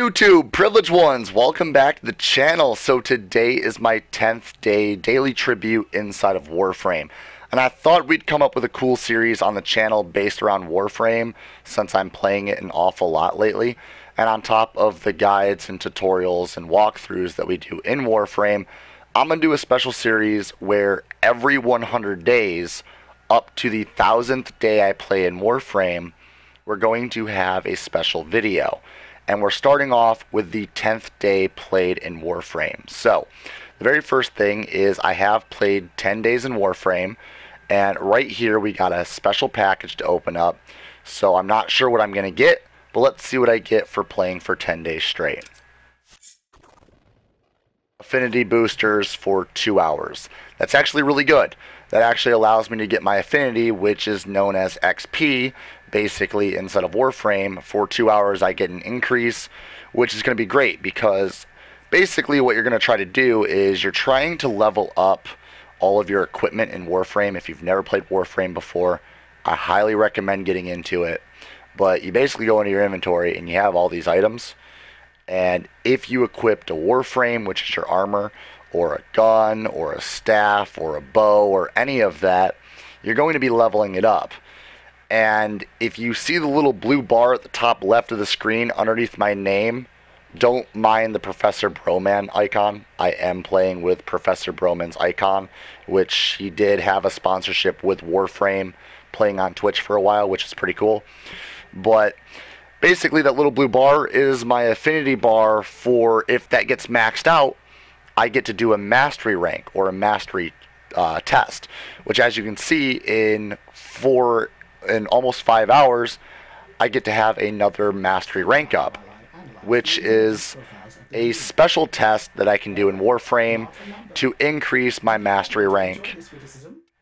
YouTube, privileged ones, welcome back to the channel. So today is my 10th day daily tribute inside of Warframe. And I thought we'd come up with a cool series on the channel based around Warframe, since I'm playing it an awful lot lately. And on top of the guides and tutorials and walkthroughs that we do in Warframe, I'm going to do a special series where every 100 days, up to the 1000th day I play in Warframe, we're going to have a special video. And we're starting off with the 10th day played in Warframe. So, the very first thing is I have played 10 days in Warframe, and right here we got a special package to open up. So I'm not sure what I'm going to get, but let's see what I get for playing for 10 days straight. Affinity boosters for 2 hours. That's actually really good. That actually allows me to get my affinity, which is known as XP, basically inside of Warframe. For 2 hours I get an increase, which is going to be great because basically what you're going to try to do is you're trying to level up all of your equipment in Warframe. If you've never played Warframe before, I highly recommend getting into it. But you basically go into your inventory and you have all these items, and if you equipped a Warframe, which is your armor, or a gun, or a staff, or a bow, or any of that, you're going to be leveling it up. And if you see the little blue bar at the top left of the screen underneath my name, don't mind the Professor Broman icon. I am playing with Professor Broman's icon, which he did have a sponsorship with Warframe, playing on Twitch for a while, which is pretty cool. But basically that little blue bar is my affinity bar for if that gets maxed out, I get to do a mastery rank or a mastery test, which as you can see in almost 5 hours, I get to have another mastery rank up, which is a special test that I can do in Warframe to increase my mastery rank,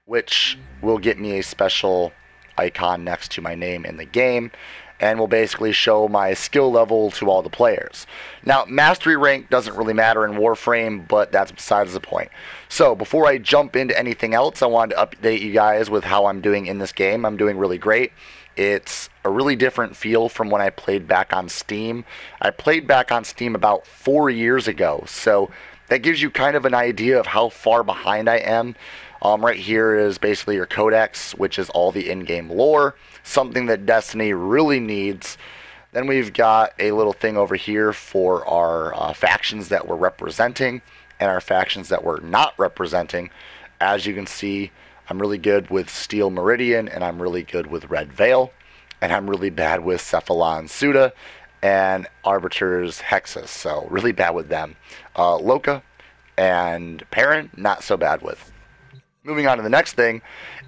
which will get me a special icon next to my name in the game, and will basically show my skill level to all the players. Now, mastery rank doesn't really matter in Warframe, but that's besides the point. So, before I jump into anything else, I wanted to update you guys with how I'm doing in this game. I'm doing really great. It's a really different feel from when I played back on Steam. I played back on Steam about 4 years ago, so that gives you kind of an idea of how far behind I am. Right here is basically your codex, which is all the in-game lore, something that Destiny really needs. Then we've got a little thing over here for our factions that we're representing and our factions that we're not representing. As you can see, I'm really good with Steel Meridian, and I'm really good with Red Veil, and I'm really bad with Cephalon Suda and Arbiter's Hexus, so really bad with them. Loka and Perrin, not so bad with. Moving on to the next thing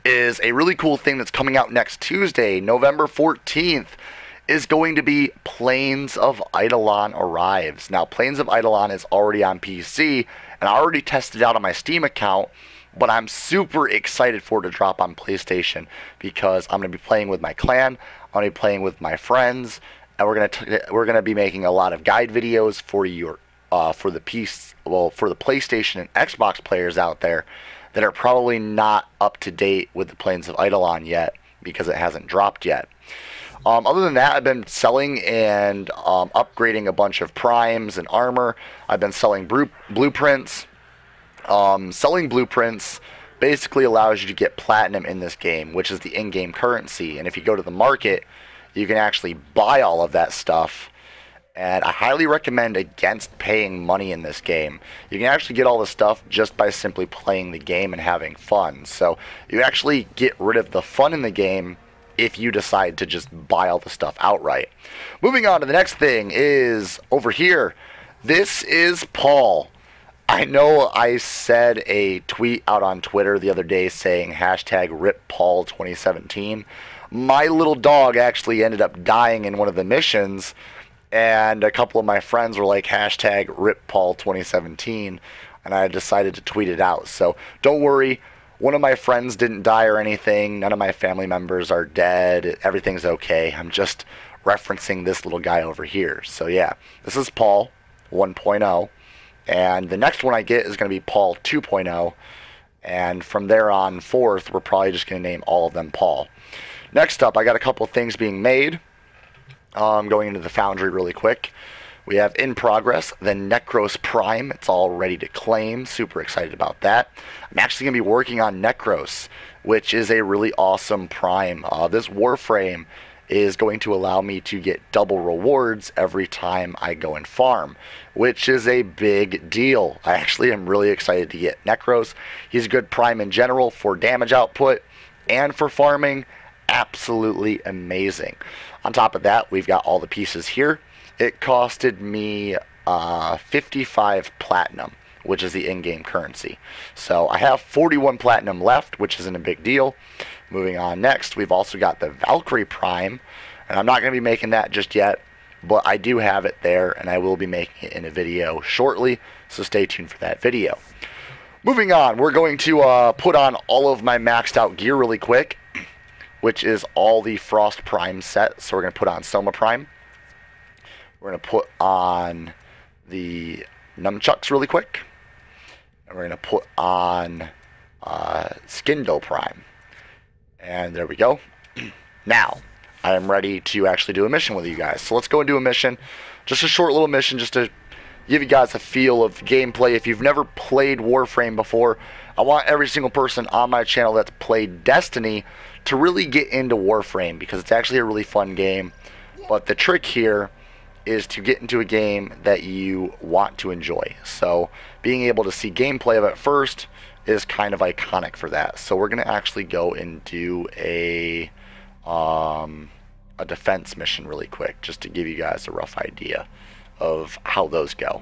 is a really cool thing that's coming out next Tuesday, November 14th, is going to be Plains of Eidolon Arrives. Now, Plains of Eidolon is already on PC, and I already tested it out on my Steam account, but I'm super excited for it to drop on PlayStation because I'm going to be playing with my clan, I'm going to be playing with my friends, and we're going to be making a lot of guide videos for your for the PlayStation and Xbox players out there that are probably not up to date with the Plains of Eidolon yet because it hasn't dropped yet. Other than that, I've been selling and upgrading a bunch of primes and armor. I've been selling blueprints. Selling blueprints basically allows you to get platinum in this game, which is the in-game currency. And if you go to the market, you can actually buy all of that stuff. And I highly recommend against paying money in this game. You can actually get all the stuff just by simply playing the game and having fun. So you actually get rid of the fun in the game if you decide to just buy all the stuff outright. Moving on to the next thing is over here. This is Paul. I know I said a tweet out on Twitter the other day saying hashtag #RipPaul2017. My little dog actually ended up dying in one of the missions, and a couple of my friends were like hashtag #RipPaul2017, and I decided to tweet it out. So don't worry, one of my friends didn't die or anything, none of my family members are dead, everything's okay. I'm just referencing this little guy over here. So yeah, this is Paul 1.0. And the next one I get is going to be Paul 2.0. And from there on forth, we're probably just going to name all of them Paul. Next up, I got a couple of things being made. Going into the foundry really quick. We have in progress the Necros Prime. It's all ready to claim. Super excited about that. I'm actually going to be working on Necros, which is a really awesome Prime. This Warframe is going to allow me to get double rewards every time I go and farm, which is a big deal. I actually am really excited to get Necros. He's a good Prime in general for damage output and for farming. Absolutely amazing. On top of that, we've got all the pieces here. It costed me 55 platinum, which is the in-game currency. So I have 41 platinum left, which isn't a big deal. Moving on next, we've also got the Valkyrie Prime, and I'm not going to be making that just yet, but I do have it there, and I will be making it in a video shortly, so stay tuned for that video. Moving on, we're going to put on all of my maxed out gear really quick, which is all the Frost Prime set. So we're going to put on Soma Prime. We're going to put on the Nunchucks really quick. And we're going to put on Skindo Prime. And there we go. Now, I am ready to actually do a mission with you guys. So let's go and do a mission. Just a short little mission just to give you guys a feel of gameplay. If you've never played Warframe before, I want every single person on my channel that's played Destiny to really get into Warframe, because it's actually a really fun game. But the trick here is to get into a game that you want to enjoy. So being able to see gameplay of it first is kind of iconic for that. So we're going to actually go and do a defense mission really quick, just to give you guys a rough idea of how those go.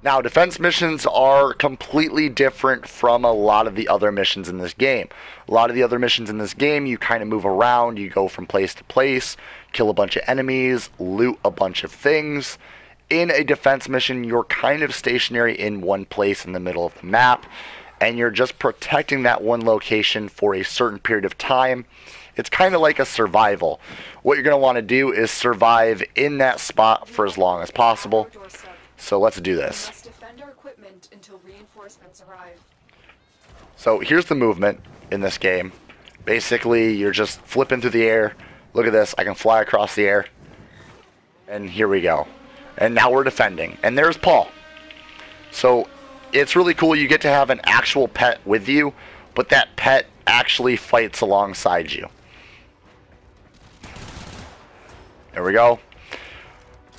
Now, defense missions are completely different from a lot of the other missions in this game. A lot of the other missions in this game, you kind of move around, you go from place to place, kill a bunch of enemies, loot a bunch of things. In a defense mission, you're kind of stationary in one place in the middle of the map, and you're just protecting that one location for a certain period of time. It's kind of like a survival. What you're going to want to do is survive in that spot for as long as possible. So let's do this. Must defend our equipment until reinforcements arrive. So here's the movement in this game. Basically, you're just flipping through the air. Look at this. I can fly across the air. And here we go. And now we're defending. And there's Paul. So it's really cool. You get to have an actual pet with you, but that pet actually fights alongside you. There we go.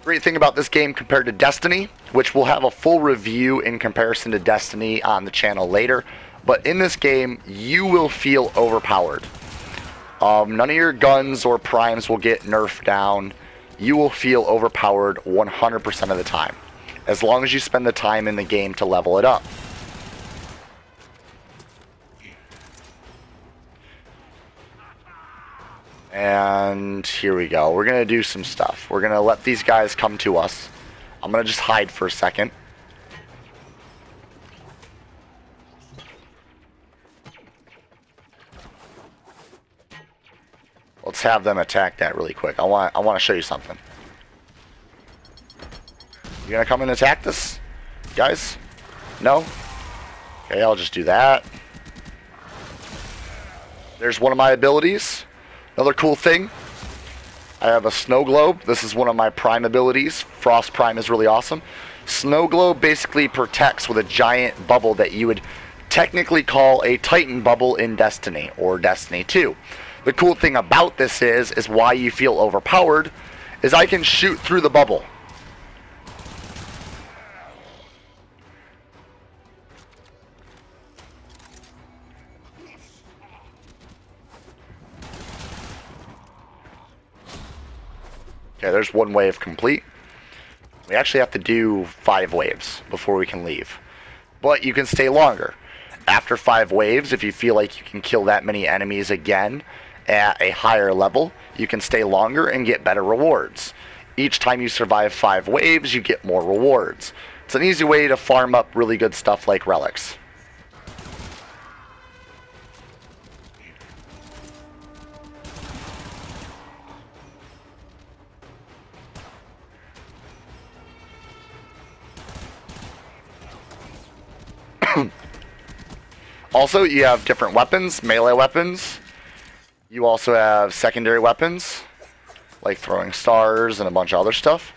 Great thing about this game compared to Destiny, which we'll have a full review in comparison to Destiny on the channel later, but in this game you will feel overpowered. None of your guns or primes will get nerfed down. You will feel overpowered 100% of the time, as long as you spend the time in the game to level it up. And here we go. We're going to do some stuff. We're going to let these guys come to us. I'm going to just hide for a second. Let's have them attack that really quick. I want to show you something. You going to come and attack this, guys? No? Okay, I'll just do that. There's one of my abilities. Another cool thing, I have a snow globe. This is one of my prime abilities. Frost Prime is really awesome. Snow globe basically protects with a giant bubble that you would technically call a Titan bubble in Destiny or Destiny 2. The cool thing about this is why you feel overpowered, is I can shoot through the bubble. Okay, there's one wave complete. We actually have to do 5 waves before we can leave. But you can stay longer. After 5 waves, if you feel like you can kill that many enemies again at a higher level, you can stay longer and get better rewards. Each time you survive 5 waves, you get more rewards. It's an easy way to farm up really good stuff like relics. Also, you have different weapons, melee weapons. You also have secondary weapons, like throwing stars and a bunch of other stuff.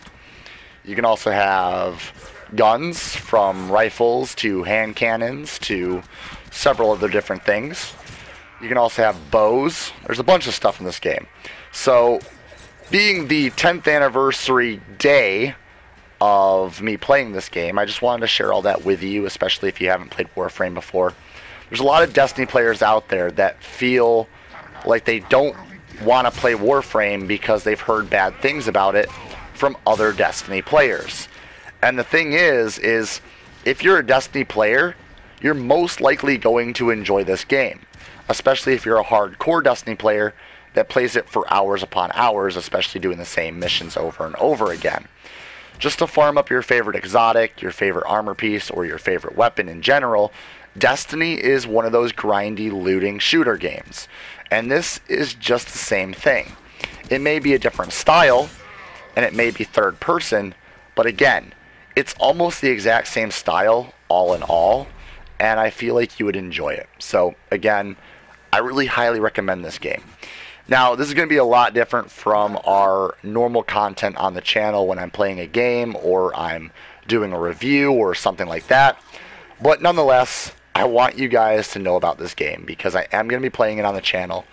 You can also have guns, from rifles to hand cannons to several other different things. You can also have bows. There's a bunch of stuff in this game. So, being the 10th anniversary day of me playing this game, I just wanted to share all that with you, especially if you haven't played Warframe before. There's a lot of Destiny players out there that feel like they don't want to play Warframe because they've heard bad things about it from other Destiny players. And the thing is if you're a Destiny player, you're most likely going to enjoy this game, especially if you're a hardcore Destiny player that plays it for hours upon hours, especially doing the same missions over and over again. Just to farm up your favorite exotic, your favorite armor piece, or your favorite weapon in general, Destiny is one of those grindy looting shooter games. And this is just the same thing. It may be a different style, and it may be third person, but again, it's almost the exact same style, all in all, and I feel like you would enjoy it. So again, I really highly recommend this game. Now, this is going to be a lot different from our normal content on the channel when I'm playing a game or I'm doing a review or something like that. But nonetheless, I want you guys to know about this game because I am going to be playing it on the channel.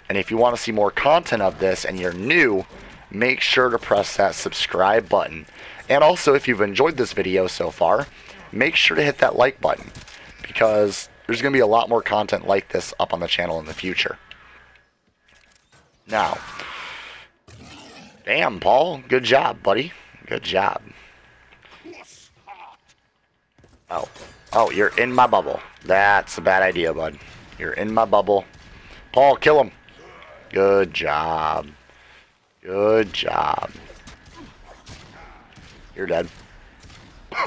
And if you want to see more content of this and you're new, make sure to press that subscribe button. And also, if you've enjoyed this video so far, make sure to hit that like button because there's going to be a lot more content like this up on the channel in the future. Now, damn, Paul, good job, buddy. Good job. Oh, you're in my bubble. That's a bad idea, bud. You're in my bubble. Paul, kill him. Good job. Good job. You're dead.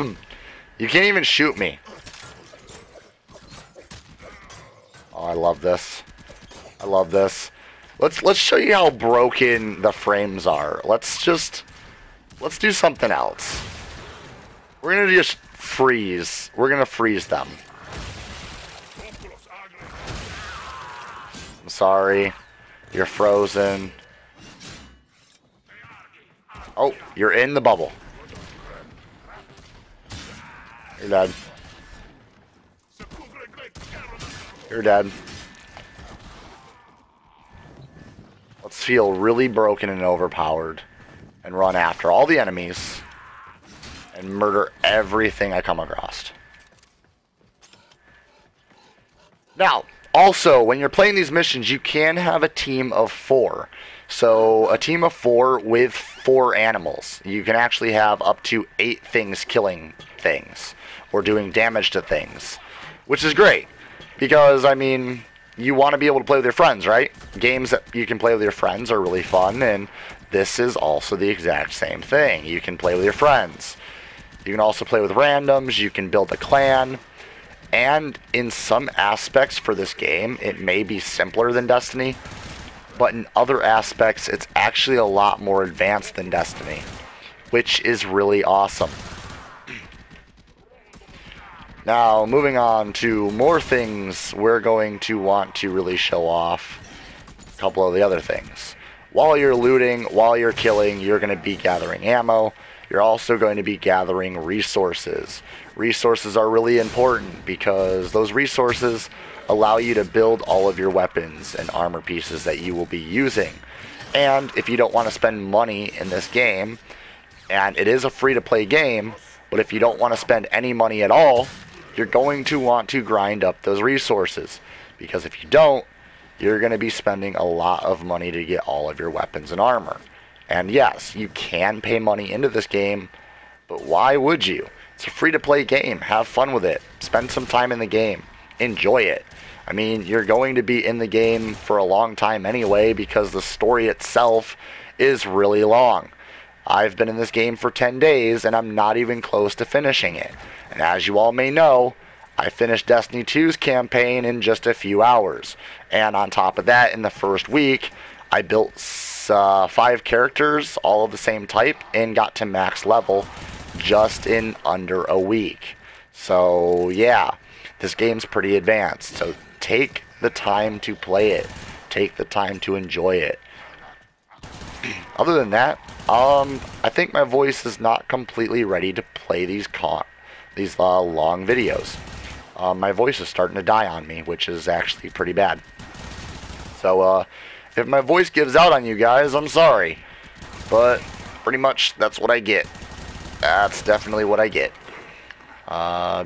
You can't even shoot me. Oh, I love this. I love this. Let's show you how broken the frames are. Let's do something else. We're gonna just freeze. We're gonna freeze them. I'm sorry. You're frozen. Oh, you're in the bubble. You're dead. You're dead. Let's feel really broken and overpowered and run after all the enemies and murder everything I come across. Now, also, when you're playing these missions, you can have a team of 4. So, a team of 4 with 4 animals. You can actually have up to 8 things killing things or doing damage to things, which is great because, I mean, you want to be able to play with your friends, right? Games that you can play with your friends are really fun, and this is also the exact same thing. You can play with your friends. You can also play with randoms. You can build a clan. And in some aspects for this game, it may be simpler than Destiny, but in other aspects, it's actually a lot more advanced than Destiny, which is really awesome. Now, moving on to more things, we're going to want to really show off a couple of the other things. While you're looting, while you're killing, you're going to be gathering ammo. You're also going to be gathering resources. Resources are really important because those resources allow you to build all of your weapons and armor pieces that you will be using. And if you don't want to spend money in this game, and it is a free-to-play game, but if you don't want to spend any money at all, you're going to want to grind up those resources. Because if you don't, you're going to be spending a lot of money to get all of your weapons and armor. And yes, you can pay money into this game, but why would you? It's a free-to-play game. Have fun with it. Spend some time in the game. Enjoy it. I mean, you're going to be in the game for a long time anyway because the story itself is really long. I've been in this game for 10 days and I'm not even close to finishing it. And as you all may know, I finished Destiny 2's campaign in just a few hours. And on top of that, in the first week, I built 5 characters, all of the same type, and got to max level just in under a week. So yeah, this game's pretty advanced. So take the time to play it. Take the time to enjoy it. Other than that, I think my voice is not completely ready to play these long videos. My voice is starting to die on me, which is actually pretty bad. So, if my voice gives out on you guys, I'm sorry. But, pretty much, that's what I get. That's definitely what I get.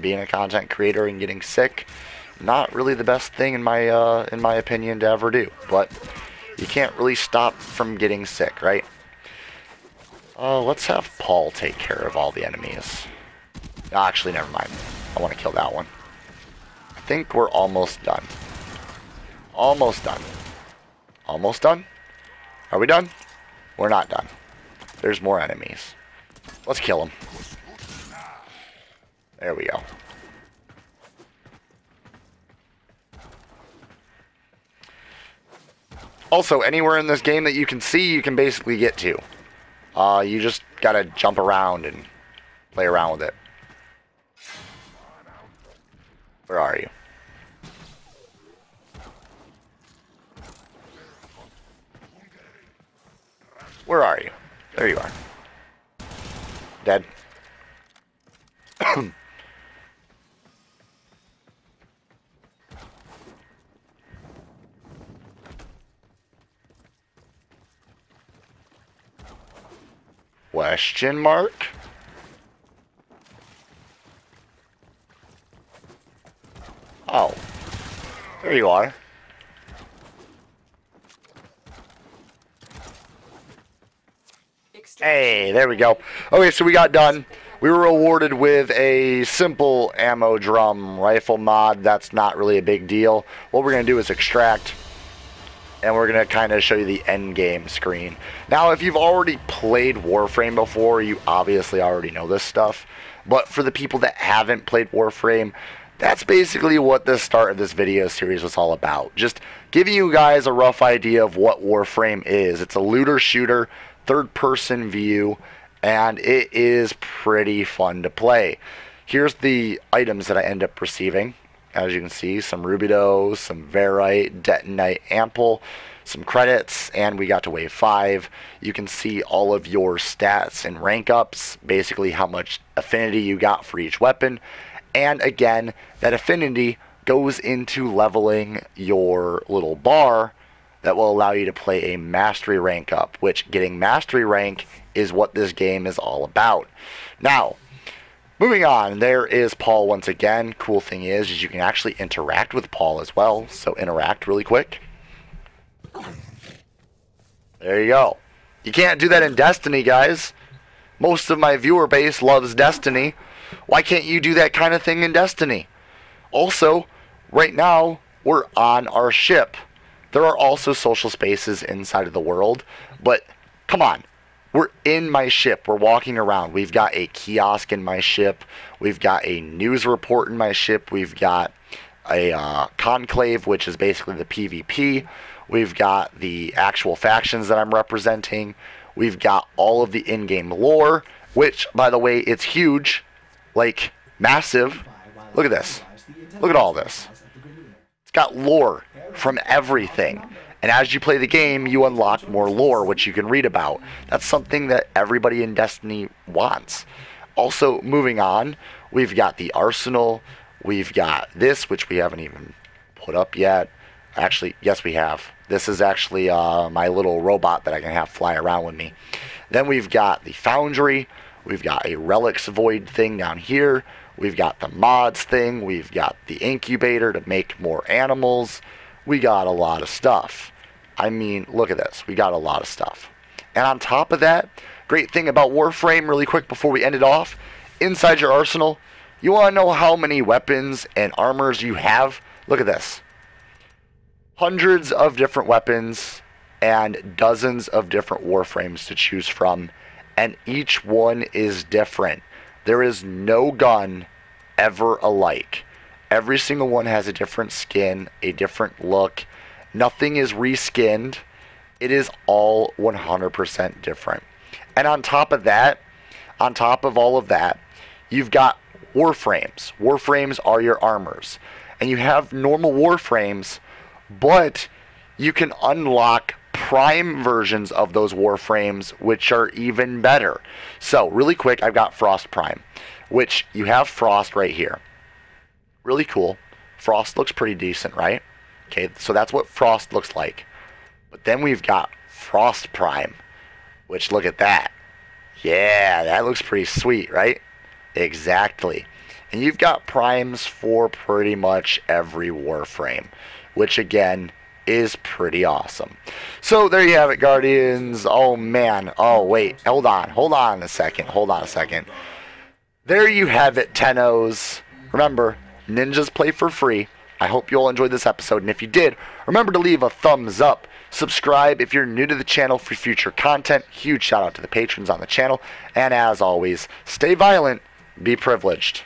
Being a content creator and getting sick, not really the best thing in my opinion to ever do. But, you can't really stop from getting sick, right? Let's have Paul take care of all the enemies. Actually, never mind. I want to kill that one. I think we're almost done. Almost done. Almost done? Are we done? We're not done. There's more enemies. Let's kill them. There we go. Also, anywhere in this game that you can see, you can basically get to. You just gotta jump around and play around with it. Where are you? Where are you? There you are. Dead. Question mark? Oh. There you are. Hey, there we go. Okay, so we got done. We were awarded with a simple ammo drum rifle mod. That's not really a big deal. What we're going to do is extract, and we're going to kind of show you the endgame screen. Now, if you've already played Warframe before, you obviously already know this stuff. But for the people that haven't played Warframe, that's basically what the start of this video series was all about. Just giving you guys a rough idea of what Warframe is. It's a looter shooter, third-person view, and it is pretty fun to play. Here's the items that I end up receiving. As you can see, some rubido, some verite, detonite ample, some credits, and we got to wave 5. You can see all of your stats and rank ups, basically how much affinity you got for each weapon. And again, that affinity goes into leveling your little bar that will allow you to play a mastery rank up, which getting mastery rank is what this game is all about. Now, moving on, there is Paul once again. Cool thing is you can actually interact with Paul as well, so interact really quick. There you go. You can't do that in Destiny, guys. Most of my viewer base loves Destiny. Why can't you do that kind of thing in Destiny? Also, right now, we're on our ship. There are also social spaces inside of the world, but come on. We're in my ship. We're walking around. We've got a kiosk in my ship. We've got a news report in my ship. We've got a conclave, which is basically the PvP. We've got the actual factions that I'm representing. We've got all of the in-game lore, which, by the way, it's huge. Like, massive. Look at this. Look at all this. It's got lore from everything. And as you play the game, you unlock more lore, which you can read about. That's something that everybody in Destiny wants. Also, moving on, we've got the arsenal. We've got this, which we haven't even put up yet. Actually, yes, we have. This is actually my little robot that I can have fly around with me. Then we've got the foundry. We've got a relics void thing down here. We've got the mods thing. We've got the incubator to make more animals. We got a lot of stuff. I mean, look at this. We got a lot of stuff. And on top of that, great thing about Warframe, really quick before we end it off, inside your arsenal, you want to know how many weapons and armors you have? Look at this. Hundreds of different weapons and dozens of different Warframes to choose from. And each one is different. There is no gun ever alike. Every single one has a different skin, a different look. Nothing is reskinned. It is all 100% different. And on top of that, on top of all of that, you've got Warframes. Warframes are your armors. And you have normal Warframes, but you can unlock Prime versions of those Warframes, which are even better. So, really quick, I've got Frost Prime, which you have Frost right here. Really cool. Frost looks pretty decent, right? Okay, so that's what Frost looks like. But then we've got Frost Prime, which look at that. Yeah, that looks pretty sweet, right? Exactly. And you've got primes for pretty much every Warframe, which again is pretty awesome. So there you have it, Guardians. Oh man. Oh wait, hold on a second. There you have it, Tennos. Remember, ninjas play for free. I hope you all enjoyed this episode, and if you did, remember to leave a thumbs up. Subscribe if you're new to the channel for future content. Huge shout out to the patrons on the channel. And as always, stay violent, be privileged.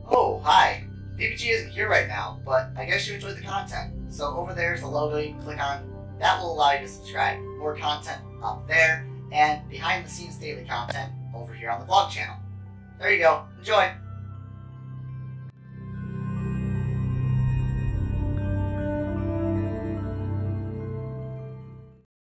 Oh, hi. VPG isn't here right now, but I guess you enjoyed the content. So over there's the logo you can click on. That will allow you to subscribe. More content up there, and behind the scenes daily content over here on the vlog channel. There you go. Enjoy.